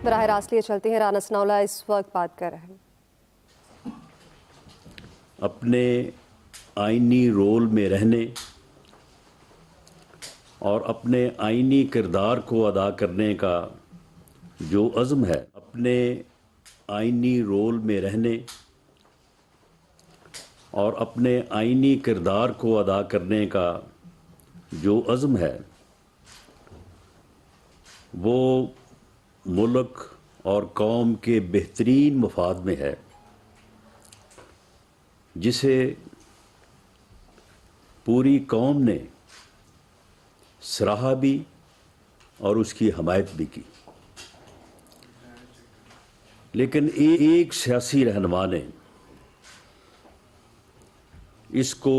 براہ راست لیے چلتے ہیں، رانا ثناءاللہ اس وقت بات کر رہے ہیں۔ اپنے آئینی رول میں رہنے اور اپنے آئینی کردار کو ادا کرنے کا جو عزم ہے، اپنے آئینی رول میں رہنے اور اپنے آئینی کردار کو ادا کرنے کا جو عزم ہے، وہ ملک اور قوم کے بہترین مفاد میں ہے، جسے پوری قوم نے سراہا بھی اور اس کی حمایت بھی کی۔ لیکن ایک سیاسی رہنما نے اس کو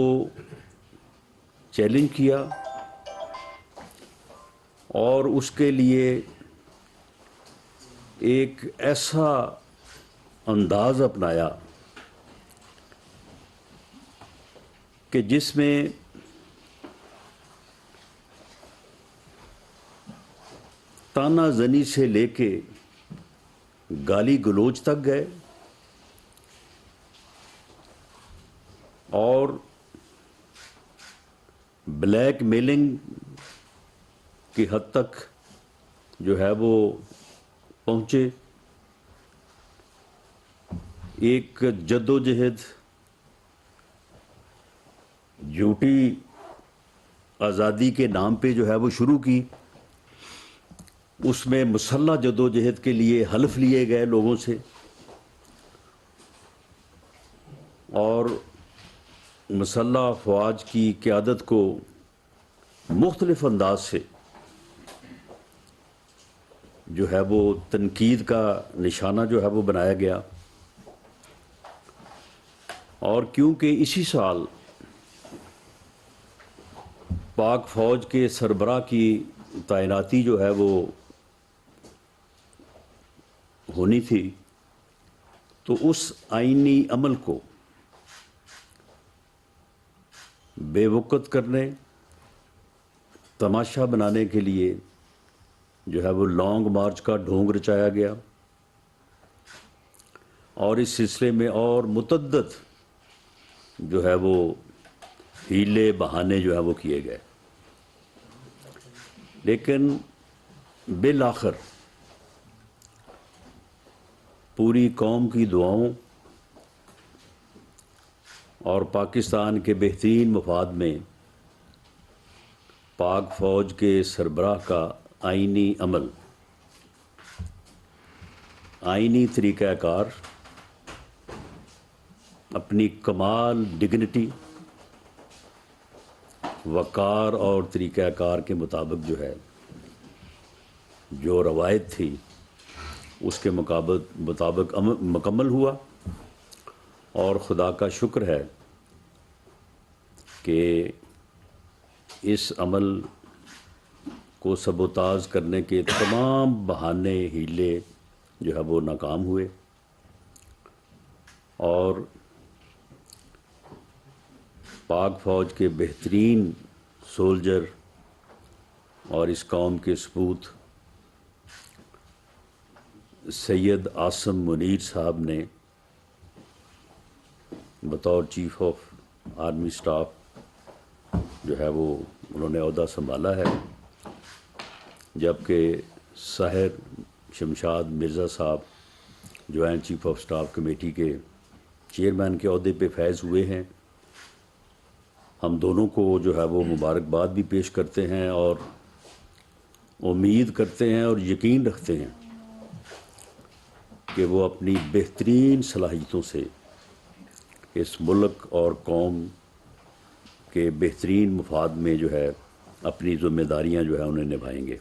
چیلنج کیا اور اس کے لیے ایک ایسا انداز اپنایا کہ جس میں تانا زنی سے لے کے گالی گلوچ تک گئے اور بلیک میلنگ کی حد تک جو ہے وہ پہنچے۔ ایک جدوجہد جھوٹی آزادی کے نام پہ جو ہے وہ شروع کی، اس میں مسلح جدوجہد کے لیے حلف لیے گئے لوگوں سے، اور مسلح افواج کی قیادت کو مختلف انداز سے جو ہے وہ تنقید کا نشانہ جو ہے وہ بنایا گیا۔ اور کیونکہ اسی سال پاک فوج کے سربراہ کی تعیناتی جو ہے وہ ہونی تھی، تو اس آئینی عمل کو بے وقت کرنے، تماشا بنانے کے لیے جو ہے وہ لانگ مارچ کا ڈھونگ رچایا گیا، اور اس سلسلے میں اور متعدد جو ہے وہ ہیلے بہانے جو ہے وہ کیے گئے۔ لیکن بالآخر پوری قوم کی دعاؤں اور پاکستان کے بہترین مفاد میں پاک فوج کے سربراہ کا آئینی عمل، آئینی طریقہ کار اپنی کمال ڈگنیٹی، وقار اور طریقہ کار کے مطابق جو ہے جو روایت تھی اس کے مطابق مکمل ہوا، اور خدا کا شکر ہے کہ اس عمل کو سبوتاژ کرنے کے تمام بہانے ہیلے جو ہے وہ ناکام ہوئے، اور پاک فوج کے بہترین سولجر اور اس قوم کے سپوت سید عاصم منیر صاحب نے بطور چیف آف آرمی سٹاف جو ہے وہ انہوں نے عہدہ سنبھالا ہے، جبکہ ساحر شمشاد مرزا صاحب joint chief of staff committee کے چیئرمین کے عہدے پہ فائز ہوئے ہیں۔ ہم دونوں کو جو ہے وہ مبارکباد بھی پیش کرتے ہیں اور امید کرتے ہیں اور یقین رکھتے ہیں کہ وہ اپنی بہترین صلاحیتوں سے اس ملک اور قوم کے بہترین مفاد میں جو ہے اپنی ذمہ داریاں جو ہے انہیں نبھائیں گے۔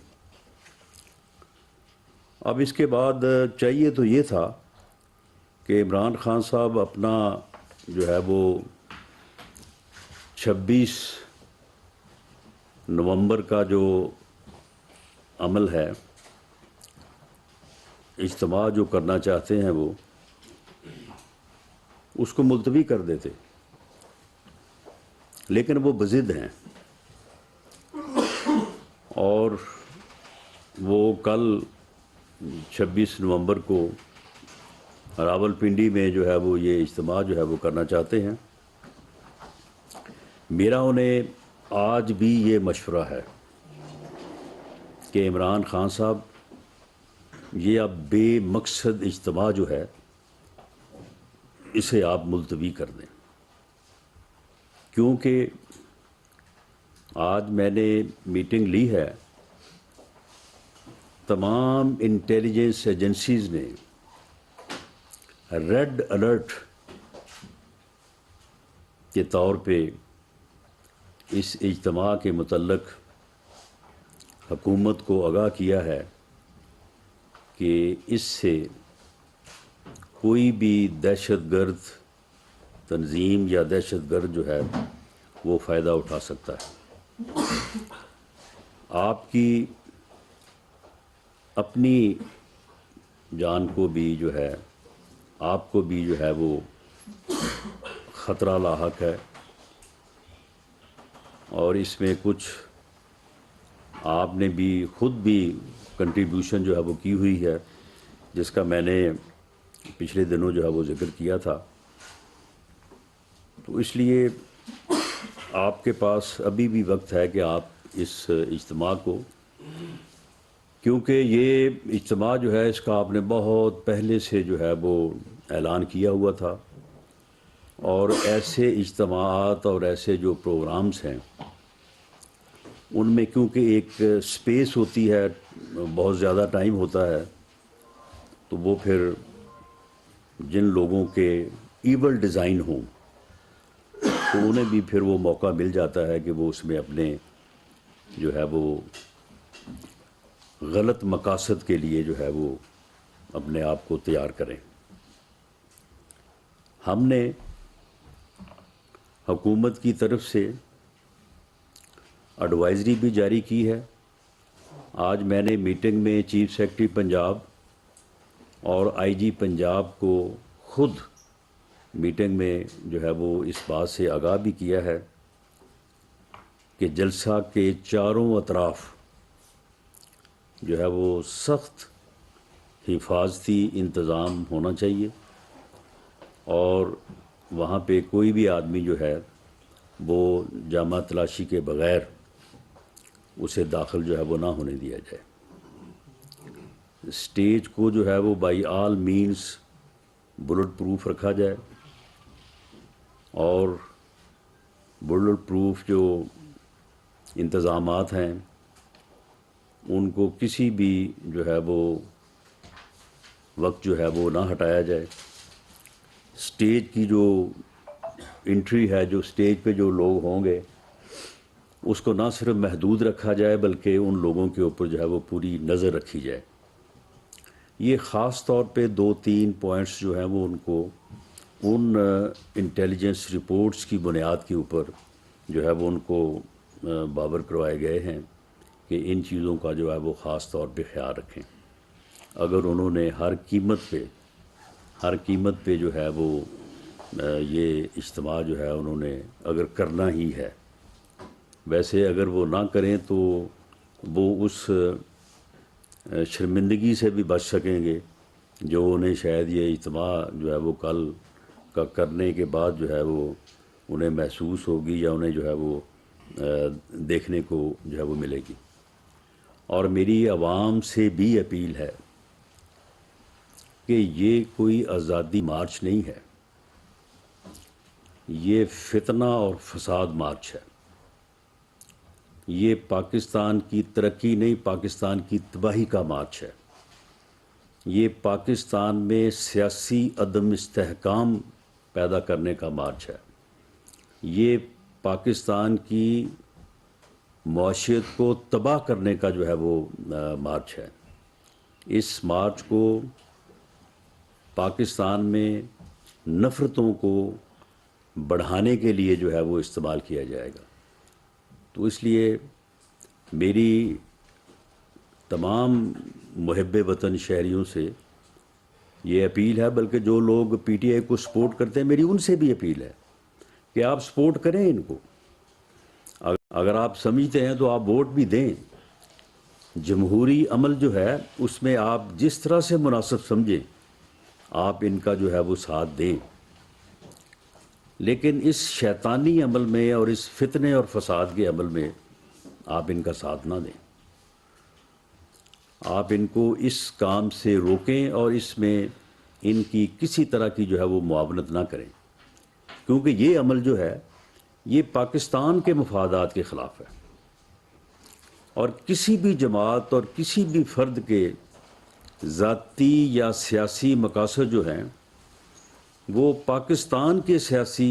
اب اس کے بعد چاہیے تو یہ تھا کہ عمران خان صاحب اپنا جو ہے وہ 26 نومبر کا جو عمل ہے، اجتماع جو کرنا چاہتے ہیں وہ اس کو ملتوی کر دیتے، لیکن وہ بضد ہیں اور وہ کل 26 نومبر کو راولپنڈی میں جو ہے وہ یہ اجتماع جو ہے وہ کرنا چاہتے ہیں. میرا انہیں آج بھی یہ مشورہ ہے کہ عمران خان صاحب یہ اب بے مقصد اجتماع جو ہے اسے آپ ملتوی کر دیں، کیونکہ آج میں نے میٹنگ لی ہے، تمام انٹیلیجنس ایجنسیز نے ریڈ الرٹ کے طور پہ اس اجتماع کے متعلق حکومت کو آگاہ کیا ہے کہ اس سے کوئی بھی دہشت گرد تنظیم یا دہشت گرد جو ہے وہ فائدہ اٹھا سکتا ہے. آپ کی اپنی جان کو بھی جو ہے، آپ کو بھی جو ہے وہ خطرہ لاحق ہے، اور اس میں کچھ آپ نے بھی خود بھی کنٹریبیوشن جو ہے وہ کی ہوئی ہے، جس کا میں نے پچھلے دنوں جو ہے وہ ذکر کیا تھا. تو اس لیے آپ کے پاس ابھی بھی وقت ہے کہ آپ اس اجتماع کو، کیونکہ یہ اجتماع جو ہے اس کا آپ نے بہت پہلے سے جو ہے وہ اعلان کیا ہوا تھا، اور ایسے اجتماعات اور ایسے جو پروگرامز ہیں ان میں کیونکہ ایک سپیس ہوتی ہے، بہت زیادہ ٹائم ہوتا ہے، تو وہ پھر جن لوگوں کے ایول ڈیزائن ہوں تو انہیں بھی پھر وہ موقع مل جاتا ہے کہ وہ اس میں اپنے جو ہے وہ غلط مقاصد کے لیے جو ہے وہ اپنے آپ کو تیار کریں. ہم نے حکومت کی طرف سے ایڈوائزری بھی جاری کی ہے. آج میں نے میٹنگ میں چیف سیکرٹری پنجاب اور آئی جی پنجاب کو خود میٹنگ میں جو ہے وہ اس بات سے آگاہ بھی کیا ہے کہ جلسہ کے چاروں اطراف جو ہے وہ سخت حفاظتی انتظام ہونا چاہیے، اور وہاں پہ کوئی بھی آدمی جو ہے وہ جامہ تلاشی کے بغیر اسے داخل جو ہے وہ نہ ہونے دیا جائے. اسٹیج کو جو ہے وہ by all means bulletproof رکھا جائے، اور بلٹ پروف جو انتظامات ہیں ان کو کسی بھی جو ہے وہ وقت جو ہے وہ نہ ہٹایا جائے. اسٹیج کی جو انٹری ہے، جو اسٹیج پہ جو لوگ ہوں گے اس کو نہ صرف محدود رکھا جائے بلکہ ان لوگوں کے اوپر جو ہے وہ پوری نظر رکھی جائے. یہ خاص طور پہ 2-3 پوائنٹس جو ہیں وہ ان کو ان انٹیلیجنس رپورٹس کی بنیاد کے اوپر جو ہے وہ ان کو باور کروائے گئے ہیں کہ ان چیزوں کا جو ہے وہ خاص طور پہ خیال رکھیں. اگر انہوں نے ہر قیمت پہ جو ہے وہ یہ اجتماع جو ہے انہوں نے اگر کرنا ہی ہے، ویسے اگر وہ نہ کریں تو وہ اس شرمندگی سے بھی بچ سکیں گے جو انہیں شاید یہ اجتماع جو ہے وہ کل کا کرنے کے بعد جو ہے وہ انہیں محسوس ہوگی یا انہیں جو ہے وہ دیکھنے کو جو ہے وہ ملے گی. اور میری عوام سے بھی اپیل ہے کہ یہ کوئی آزادی مارچ نہیں ہے، یہ فتنہ اور فساد مارچ ہے. یہ پاکستان کی ترقی نہیں، پاکستان کی تباہی کا مارچ ہے. یہ پاکستان میں سیاسی عدم استحکام پیدا کرنے کا مارچ ہے. یہ پاکستان کی معاشیت کو تباہ کرنے کا جو ہے وہ مارچ ہے. اس مارچ کو پاکستان میں نفرتوں کو بڑھانے کے لیے جو ہے وہ استعمال کیا جائے گا. تو اس لیے میری تمام محب وطن شہریوں سے یہ اپیل ہے، بلکہ جو لوگ پی ٹی آئی کو سپورٹ کرتے ہیں میری ان سے بھی اپیل ہے کہ آپ سپورٹ کریں ان کو. اگر آپ سمجھتے ہیں تو آپ ووٹ بھی دیں، جمہوری عمل جو ہے اس میں آپ جس طرح سے مناسب سمجھیں آپ ان کا جو ہے وہ ساتھ دیں، لیکن اس شیطانی عمل میں اور اس فتنے اور فساد کے عمل میں آپ ان کا ساتھ نہ دیں. آپ ان کو اس کام سے روکیں اور اس میں ان کی کسی طرح کی جو ہے وہ معاونت نہ کریں، کیونکہ یہ عمل جو ہے یہ پاکستان کے مفادات کے خلاف ہے، اور کسی بھی جماعت اور کسی بھی فرد کے ذاتی یا سیاسی مقاصد جو ہیں وہ پاکستان کے سیاسی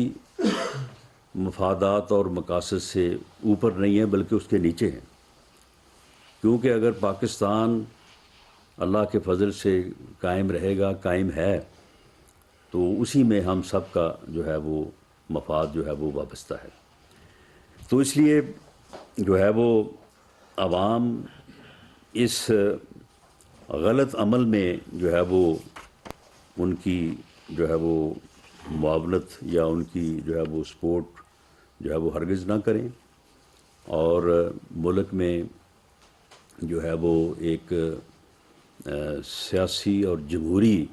مفادات اور مقاصد سے اوپر نہیں ہیں بلکہ اس کے نیچے ہیں. کیونکہ اگر پاکستان اللہ کے فضل سے قائم رہے گا، قائم ہے، تو اسی میں ہم سب کا جو ہے وہ مفاد جو ہے وہ وابستہ ہے. تو اس لیے جو ہے وہ عوام اس غلط عمل میں جو ہے وہ ان کی جو ہے وہ معاونت یا ان کی جو ہے وہ سپورٹ جو ہے وہ ہرگز نہ کریں، اور ملک میں جو ہے وہ ایک سیاسی اور جمہوری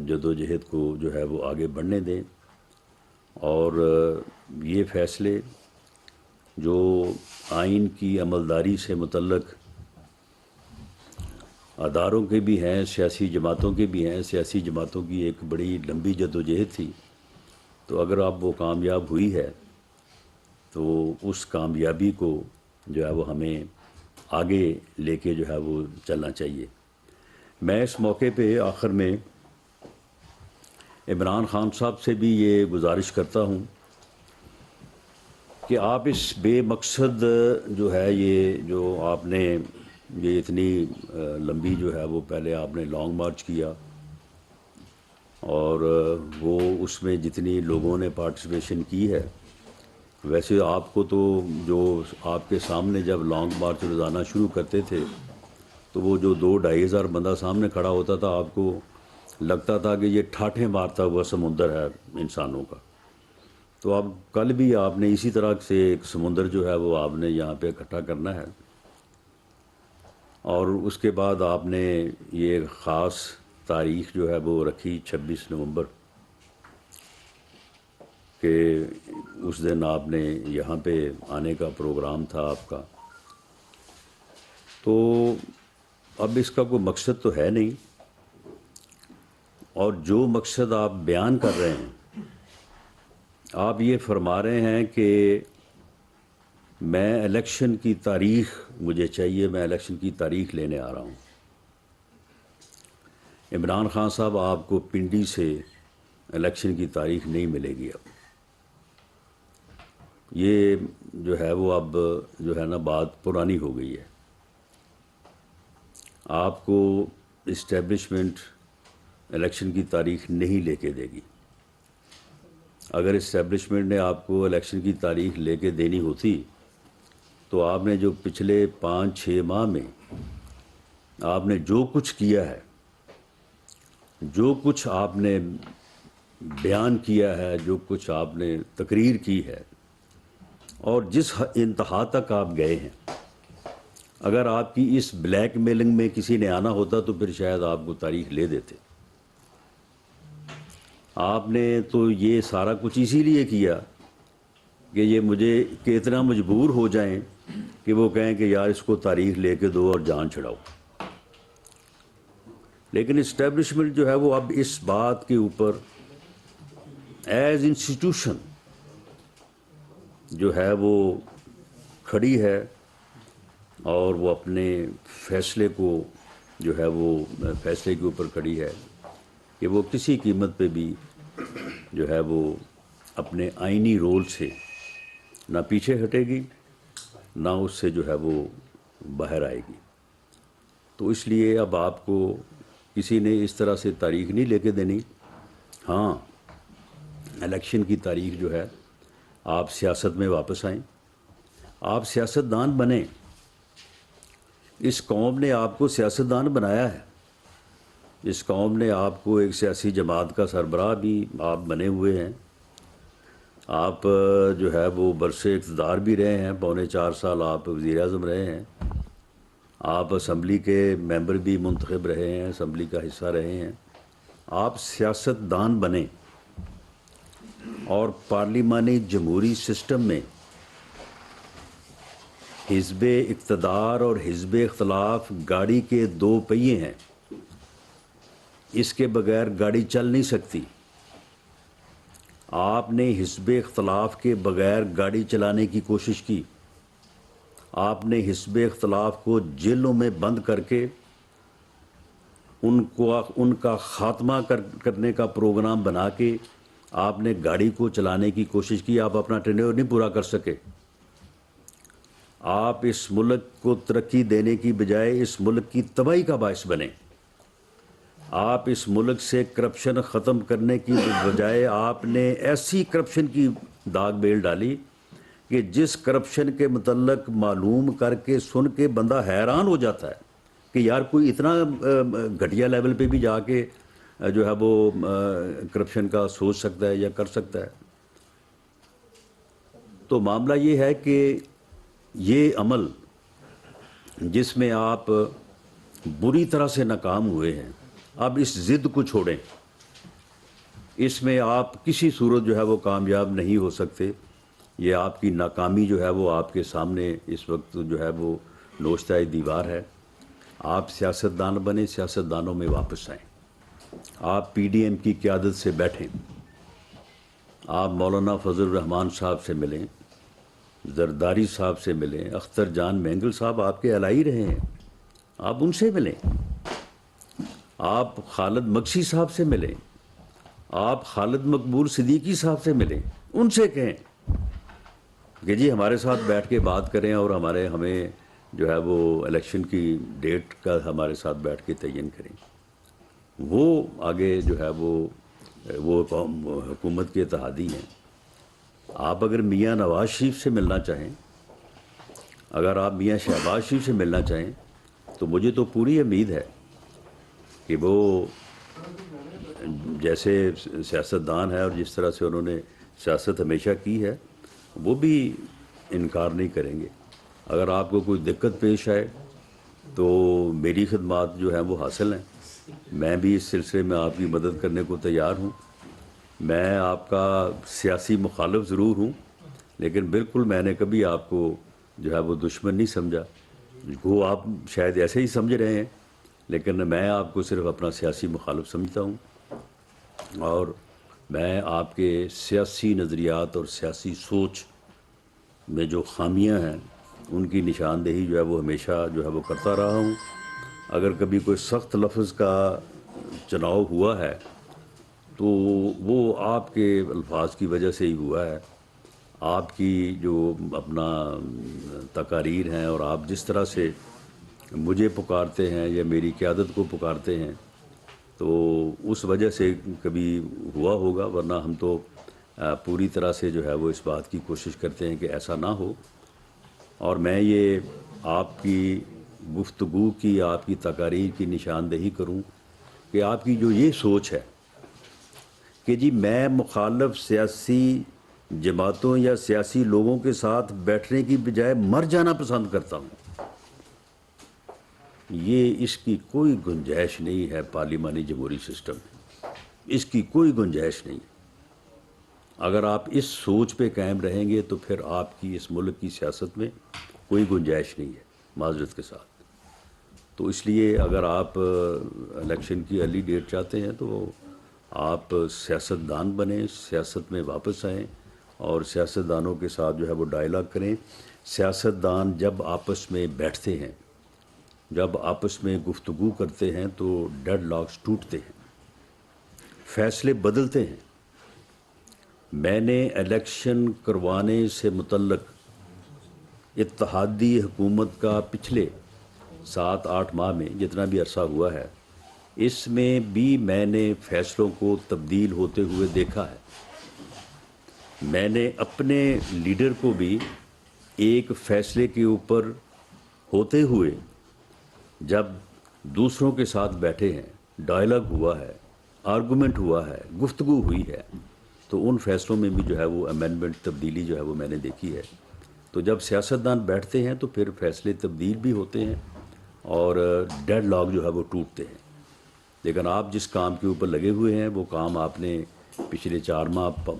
جدوجہد کو جو ہے وہ آگے بڑھنے دیں. اور یہ فیصلے جو آئین کی عملداری سے متعلق اداروں کے بھی ہیں، سیاسی جماعتوں کے بھی ہیں، سیاسی جماعتوں کی ایک بڑی لمبی جدوجہد تھی، تو اگر اب وہ کامیاب ہوئی ہے تو اس کامیابی کو جو ہے وہ ہمیں آگے لے کے جو ہے وہ چلنا چاہیے. میں اس موقع پہ آخر میں عمران خان صاحب سے بھی یہ گزارش کرتا ہوں کہ آپ اس بے مقصد جو ہے یہ جو آپ نے یہ اتنی لمبی جو ہے وہ پہلے آپ نے لانگ مارچ کیا، اور وہ اس میں جتنی لوگوں نے پارٹیسپیشن کی ہے، ویسے آپ کو تو جو آپ کے سامنے جب لانگ مارچ روزانہ شروع کرتے تھے تو وہ جو 2-2.5 ہزار بندہ سامنے کھڑا ہوتا تھا، آپ کو لگتا تھا کہ یہ ٹھاٹھیں مارتا ہوا سمندر ہے انسانوں کا. تو اب کل بھی آپ نے اسی طرح سے ایک سمندر جو ہے وہ آپ نے یہاں پہ اکٹھا کرنا ہے، اور اس کے بعد آپ نے یہ خاص تاریخ جو ہے وہ رکھی 26 نومبر کہ اس دن آپ نے یہاں پہ آنے کا پروگرام تھا آپ کا. تو اب اس کا کوئی مقصد تو ہے نہیں، اور جو مقصد آپ بیان کر رہے ہیں، آپ یہ فرما رہے ہیں کہ میں الیکشن کی تاریخ مجھے چاہیے، میں الیکشن کی تاریخ لینے آ رہا ہوں. عمران خان صاحب، آپ کو پنڈی سے الیکشن کی تاریخ نہیں ملے گی. اب یہ جو ہے وہ اب جو ہے نا بات پرانی ہو گئی ہے. آپ کو اسٹیبلشمنٹ الیکشن کی تاریخ نہیں لے کے دے گی. اگر اسٹیبلشمنٹ نے آپ کو الیکشن کی تاریخ لے کے دینی ہوتی تو آپ نے جو پچھلے 5-6 ماہ میں آپ نے جو کچھ کیا ہے، جو کچھ آپ نے بیان کیا ہے، جو کچھ آپ نے تقریر کی ہے، اور جس انتہا تک آپ گئے ہیں، اگر آپ کی اس بلیک میلنگ میں کسی نے آنا ہوتا تو پھر شاید آپ کو تاریخ لے دیتے. آپ نے تو یہ سارا کچھ اسی لیے کیا کہ یہ مجھے کہ اتنا مجبور ہو جائیں کہ وہ کہیں کہ یار اس کو تاریخ لے کے دو اور جان چھڑاؤ. لیکن اسٹیبلشمنٹ جو ہے وہ اب اس بات کے اوپر ایز انسٹیٹیوشن جو ہے وہ کھڑی ہے، اور وہ اپنے فیصلے کو جو ہے وہ فیصلے کے اوپر کھڑی ہے کہ وہ کسی قیمت پہ بھی جو ہے وہ اپنے آئینی رول سے نہ پیچھے ہٹے گی، نہ اس سے جو ہے وہ باہر آئے گی. تو اس لیے اب آپ کو کسی نے اس طرح سے تاریخ نہیں لے کے دینی. ہاں، الیکشن کی تاریخ جو ہے، آپ سیاست میں واپس آئیں، آپ سیاستدان بنیں. اس قوم نے آپ کو سیاستدان بنایا ہے، اس قوم نے آپ کو ایک سیاسی جماعت کا سربراہ بھی آپ بنے ہوئے ہیں. آپ جو ہے وہ برسر اقتدار بھی رہے ہیں، 4.25 سال آپ وزیر اعظم رہے ہیں، آپ اسمبلی کے ممبر بھی منتخب رہے ہیں، اسمبلی کا حصہ رہے ہیں، آپ سیاست دان بنیں اور پارلیمانی جمہوری سسٹم میں حزب اقتدار اور حزب اختلاف گاڑی کے دو پہیے ہیں، اس کے بغیر گاڑی چل نہیں سکتی۔ آپ نے حزب اختلاف کے بغیر گاڑی چلانے کی کوشش کی، آپ نے حزب اختلاف کو جیلوں میں بند کر کے ان کا خاتمہ کرنے کا پروگرام بنا کے آپ نے گاڑی کو چلانے کی کوشش کی، آپ اپنا ٹینیور نہیں پورا کر سکے۔ آپ اس ملک کو ترقی دینے کی بجائے اس ملک کی تباہی کا باعث بنے۔ آپ اس ملک سے کرپشن ختم کرنے کی بجائے آپ نے ایسی کرپشن کی داغ بیل ڈالی کہ جس کرپشن کے متعلق معلوم کر کے سن کے بندہ حیران ہو جاتا ہے کہ یار کوئی اتنا گھٹیا لیول پہ بھی جا کے جو ہے وہ کرپشن کا سوچ سکتا ہے یا کر سکتا ہے۔ تو معاملہ یہ ہے کہ یہ عمل جس میں آپ بری طرح سے ناکام ہوئے ہیں، اب اس ضد کو چھوڑیں، اس میں آپ کسی صورت جو ہے وہ کامیاب نہیں ہو سکتے۔ یہ آپ کی ناکامی جو ہے وہ آپ کے سامنے اس وقت جو ہے وہ نوشتہ دیوار ہے۔ آپ سیاستدان بنیں، سیاستدانوں میں واپس آئیں، آپ پی ڈی ایم کی قیادت سے بیٹھیں، آپ مولانا فضل الرحمان صاحب سے ملیں، زرداری صاحب سے ملیں، اختر جان مینگل صاحب آپ کے الائی رہے ہیں، آپ ان سے ملیں، آپ خالد مکسی صاحب سے ملیں، آپ خالد مقبول صدیقی صاحب سے ملیں، ان سے کہیں کہ جی ہمارے ساتھ بیٹھ کے بات کریں اور ہمیں جو ہے وہ الیکشن کی ڈیٹ کا ہمارے ساتھ بیٹھ کے تعین کریں۔ وہ آگے جو ہے وہ حکومت کے اتحادی ہیں۔ آپ اگر میاں نواز شریف سے ملنا چاہیں، اگر آپ میاں شہباز شریف سے ملنا چاہیں، تو مجھے تو پوری امید ہے کہ وہ جیسے سیاستدان ہے اور جس طرح سے انہوں نے سیاست ہمیشہ کی ہے، وہ بھی انکار نہیں کریں گے۔ اگر آپ کو کوئی دقت پیش آئے تو میری خدمات جو ہیں وہ حاصل ہیں، میں بھی اس سلسلے میں آپ کی مدد کرنے کو تیار ہوں۔ میں آپ کا سیاسی مخالف ضرور ہوں، لیکن بالکل میں نے کبھی آپ کو جو ہے وہ دشمن نہیں سمجھا۔ وہ آپ شاید ایسے ہی سمجھ رہے ہیں، لیکن میں آپ کو صرف اپنا سیاسی مخالف سمجھتا ہوں، اور میں آپ کے سیاسی نظریات اور سیاسی سوچ میں جو خامیاں ہیں ان کی نشاندہی جو ہے وہ ہمیشہ جو ہے وہ کرتا رہا ہوں۔ اگر کبھی کوئی سخت لفظ کا چناؤ ہوا ہے تو وہ آپ کے الفاظ کی وجہ سے ہی ہوا ہے۔ آپ کی جو اپنا تقاریر ہیں اور آپ جس طرح سے مجھے پکارتے ہیں یا میری قیادت کو پکارتے ہیں، تو اس وجہ سے کبھی ہوا ہوگا، ورنہ ہم تو پوری طرح سے جو ہے وہ اس بات کی کوشش کرتے ہیں کہ ایسا نہ ہو۔ اور میں یہ آپ کی گفتگو کی، آپ کی تقاریر کی نشاندہی کروں کہ آپ کی جو یہ سوچ ہے کہ جی میں مخالف سیاسی جماعتوں یا سیاسی لوگوں کے ساتھ بیٹھنے کی بجائے مر جانا پسند کرتا ہوں، یہ اس کی کوئی گنجائش نہیں ہے پارلیمانی جمہوری سسٹم میں، اس کی کوئی گنجائش نہیں۔ اگر آپ اس سوچ پہ قائم رہیں گے تو پھر آپ کی اس ملک کی سیاست میں کوئی گنجائش نہیں ہے، معذرت کے ساتھ۔ تو اس لیے اگر آپ الیکشن کی ارلی ڈیٹ چاہتے ہیں تو آپ سیاستدان بنیں، سیاست میں واپس آئیں اور سیاستدانوں کے ساتھ جو ہے وہ ڈائلاگ کریں۔ سیاستدان جب آپس میں بیٹھتے ہیں، جب آپس میں گفتگو کرتے ہیں تو ڈیڈ لاکس ٹوٹتے ہیں، فیصلے بدلتے ہیں۔ میں نے الیکشن کروانے سے متعلق اتحادی حکومت کا پچھلے 7-8 ماہ میں جتنا بھی عرصہ ہوا ہے، اس میں بھی میں نے فیصلوں کو تبدیل ہوتے ہوئے دیکھا ہے۔ میں نے اپنے لیڈر کو بھی ایک فیصلے کے اوپر ہوتے ہوئے جب دوسروں کے ساتھ بیٹھے ہیں، ڈائلاگ ہوا ہے، آرگومنٹ ہوا ہے، گفتگو ہوئی ہے، تو ان فیصلوں میں بھی جو ہے وہ امینڈمنٹ، تبدیلی جو ہے وہ میں نے دیکھی ہے۔ تو جب سیاستدان بیٹھتے ہیں تو پھر فیصلے تبدیل بھی ہوتے ہیں اور ڈیڈ لاک جو ہے وہ ٹوٹتے ہیں. لیکن آپ جس کام کے اوپر لگے ہوئے ہیں وہ کام آپ نے پچھلے 4 ماہ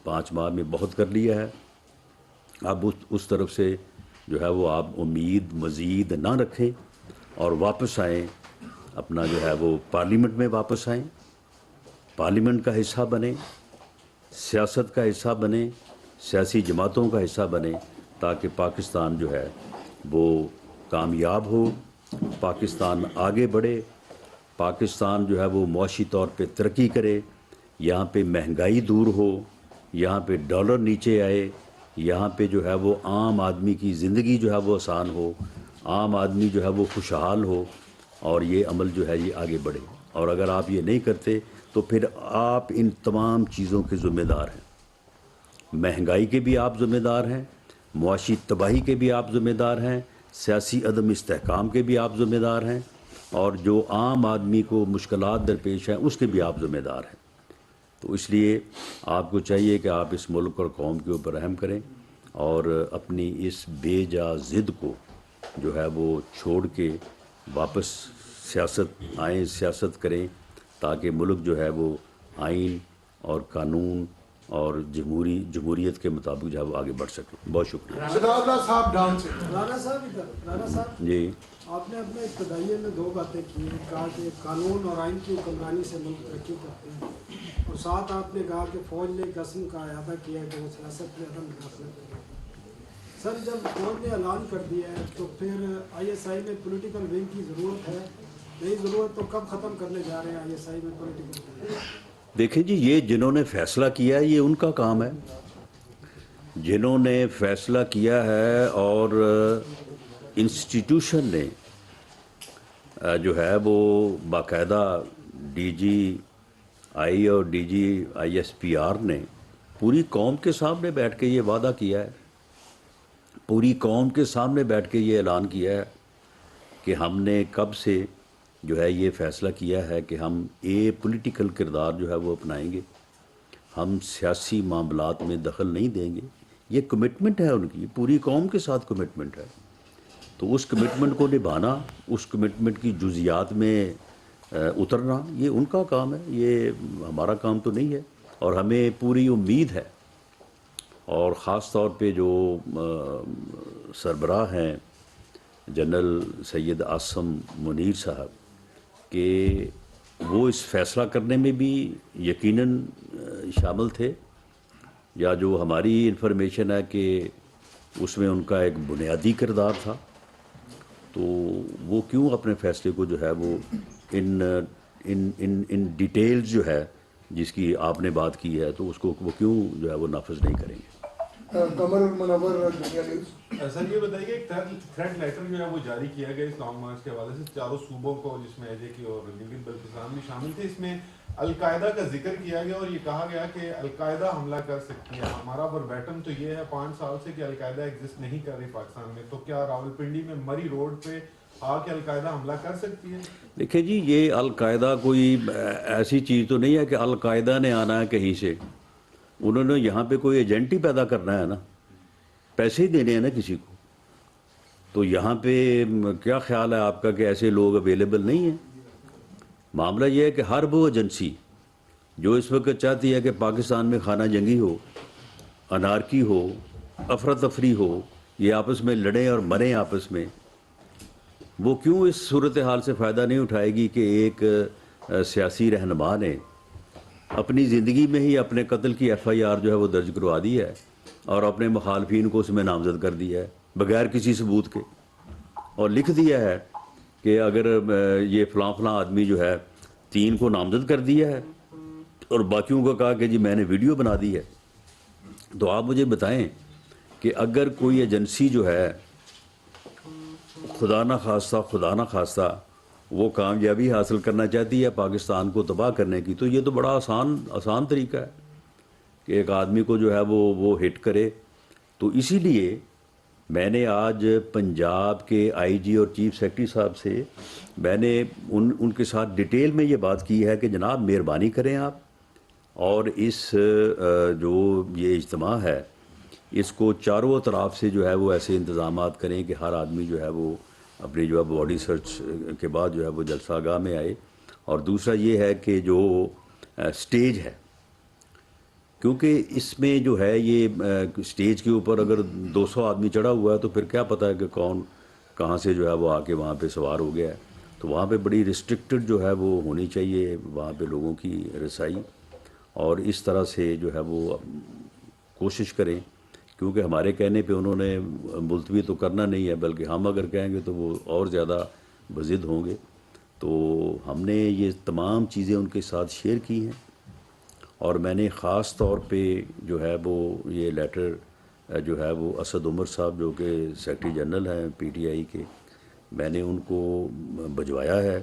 5 ماہ میں بہت کر لیا ہے. اب اس طرف سے جو ہے وہ آپ امید مزید نہ رکھیں اور واپس آئیں, اپنا جو ہے وہ پارلیمنٹ میں واپس آئیں, پارلیمنٹ کا حصہ بنیں, سیاست کا حصہ بنیں, سیاسی جماعتوں کا حصہ بنیں, تاکہ پاکستان جو ہے وہ کامیاب ہو, پاکستان آگے بڑھے, پاکستان جو ہے وہ معاشی طور پہ ترقی کرے, یہاں پہ مہنگائی دور ہو, یہاں پہ ڈالر نیچے آئے, یہاں پہ جو ہے وہ عام آدمی کی زندگی جو ہے وہ آسان ہو, عام آدمی جو ہے وہ خوشحال ہو, اور یہ عمل جو ہے یہ آگے بڑھے. اور اگر آپ یہ نہیں کرتے تو پھر آپ ان تمام چیزوں کے ذمہ دار ہیں. مہنگائی کے بھی آپ ذمہ دار ہیں, معاشی تباہی کے بھی آپ ذمہ دار ہیں, سیاسی عدم استحکام کے بھی آپ ذمہ دار ہیں, اور جو عام آدمی کو مشکلات درپیش ہیں اس کے بھی آپ ذمہ دار ہیں. تو اس لیے آپ کو چاہیے کہ آپ اس ملک اور قوم کے اوپر رحم کریں اور اپنی اس بے جا ضد کو جو ہے وہ چھوڑ کے واپس سیاست آئیں, سیاست کریں, تاکہ ملک جو ہے وہ آئین اور قانون اور جمہوریت کے مطابق جو ہے وہ آگے بڑھ سکے. بہت شکریہ. شداد صاحب ڈان سے رانا صاحب جی, آپ نے اپنے ابتدائیے میں 2 باتیں کی ہیں. کہا کہ قانون اور آئین کی حکمرانی سے ملک ترقی کرتے ہیں, اور ساتھ آپ نے کہا کہ فوج نے ایک قسم کا اعادہ کیا ہے کہ وہ سیاست میں عدم مداخلت کرے. سر, جب فوج نے اعلان کر دیا ہے تو پھر ISI میں پولیٹیکل ونگ کی ضرورت ہے, نہیں ضرورت تو کب ختم کرنے جا رہے ہیں ISI میں پولیٹیکل ونگ؟ دیکھیں جی, یہ جنہوں نے فیصلہ کیا ہے یہ ان کا کام ہے. جنہوں نے فیصلہ کیا ہے اور انسٹیٹیوشن نے جو ہے وہ باقاعدہ DGI اور DGISPR نے پوری قوم کے سامنے بیٹھ کے یہ وعدہ کیا ہے, پوری قوم کے سامنے بیٹھ کے یہ اعلان کیا ہے کہ ہم نے کب سے جو ہے یہ فیصلہ کیا ہے کہ ہم پولیٹیکل کردار جو ہے وہ اپنائیں گے, ہم سیاسی معاملات میں دخل نہیں دیں گے. یہ کمٹمنٹ ہے ان کی, پوری قوم کے ساتھ کمٹمنٹ ہے. تو اس کمٹمنٹ کو نبھانا, اس کمٹمنٹ کی جزیات میں اترنا, یہ ان کا کام ہے, یہ ہمارا کام تو نہیں ہے. اور ہمیں پوری امید ہے, اور خاص طور پہ جو سربراہ ہیں جنرل سید عاصم منیر صاحب, کہ وہ اس فیصلہ کرنے میں بھی یقیناً شامل تھے, یا جو ہماری انفارمیشن ہے کہ اس میں ان کا ایک بنیادی کردار تھا. تو وہ کیوں اپنے فیصلے کو جو ہے وہ ان ڈیٹیلز جو ہے جس کی آپ نے بات کی ہے, تو اس کو وہ کیوں جو ہے وہ نافذ نہیں کریں گے. قمر المنور دنیا نیوز. سر یہ بتائیے کہ ایک تھریٹ لیٹر جو ہے وہ جاری کیا گیا اس لانگ مارچ کے حوالے سے 4 صوبوں کو, جس میں AJK اور گلگت بلتستان بھی شامل تھے. اس میں القاعدہ کا ذکر کیا گیا اور یہ کہا گیا کہ القاعدہ حملہ کر سکتی ہے. ہمارا وربیٹم تو یہ ہے 5 سال سے کہ القاعدہ ایگزسٹ نہیں کر رہی پاکستان میں, تو کیا راولپنڈی میں مری روڈ پہ آ کے القاعدہ حملہ کر سکتی ہے؟ دیکھیں جی, یہ القاعدہ کوئی ایسی چیز تو نہیں ہے کہ القاعدہ نے آنا ہے کہیں سے. انہوں نے یہاں پہ کوئی ایجنٹ ہی پیدا کرنا ہے نا, پیسے ہی دینے ہیں نا کسی کو. تو یہاں پہ کیا خیال ہے آپ کا کہ ایسے لوگ اویلیبل نہیں ہیں؟ معاملہ یہ ہے کہ ہر وہ ایجنسی جو اس وقت چاہتی ہے کہ پاکستان میں خانہ جنگی ہو, انارکی ہو, افراتفری ہو, یہ آپس میں لڑیں اور مریں آپس میں, وہ کیوں اس صورتحال سے فائدہ نہیں اٹھائے گی کہ ایک سیاسی رہنما نے اپنی زندگی میں ہی اپنے قتل کی FIR جو ہے وہ درج کروا دی ہے اور اپنے مخالفین کو اس میں نامزد کر دیا ہے بغیر کسی ثبوت کے, اور لکھ دیا ہے کہ اگر یہ فلاں فلاں آدمی جو ہے 3 کو نامزد کر دیا ہے اور باقیوں کو کہا کہ جی میں نے ویڈیو بنا دی ہے. تو آپ مجھے بتائیں کہ اگر کوئی ایجنسی جو ہے خدا نہ خواستہ وہ کامیابی حاصل کرنا چاہتی ہے پاکستان کو تباہ کرنے کی, تو یہ تو بڑا آسان طریقہ ہے کہ ایک آدمی کو جو ہے وہ ہٹ کرے. تو اسی لیے میں نے آج پنجاب کے IG اور چیف سیکرٹری صاحب سے میں نے ان کے ساتھ ڈیٹیل میں یہ بات کی ہے کہ جناب مہربانی کریں آپ, اور اس جو یہ اجتماع ہے اس کو چاروں اطراف سے جو ہے وہ ایسے انتظامات کریں کہ ہر آدمی جو ہے وہ اپنی جو ہے باڈی سرچ کے بعد جو ہے وہ جلسہ آگاہ میں آئے. اور دوسرا یہ ہے کہ جو سٹیج ہے، کیونکہ اس میں جو ہے یہ سٹیج کے اوپر اگر 200 آدمی چڑھا ہوا ہے تو پھر کیا پتہ ہے کہ کون کہاں سے جو ہے وہ آ کے وہاں پہ سوار ہو گیا ہے. تو وہاں پہ بڑی ریسٹرکٹڈ جو ہے وہ ہونی چاہیے وہاں پہ لوگوں کی رسائی، اور اس طرح سے جو ہے وہ کوشش کریں، کیونکہ ہمارے کہنے پہ انہوں نے ملتوی تو کرنا نہیں ہے، بلکہ ہم اگر کہیں گے تو وہ اور زیادہ بضد ہوں گے. تو ہم نے یہ تمام چیزیں ان کے ساتھ شیئر کی ہیں، اور میں نے خاص طور پہ جو ہے وہ یہ لیٹر جو ہے وہ اسد عمر صاحب جو کہ سیکرٹری جنرل ہیں پی ٹی آئی کے، میں نے ان کو بھجوایا ہے،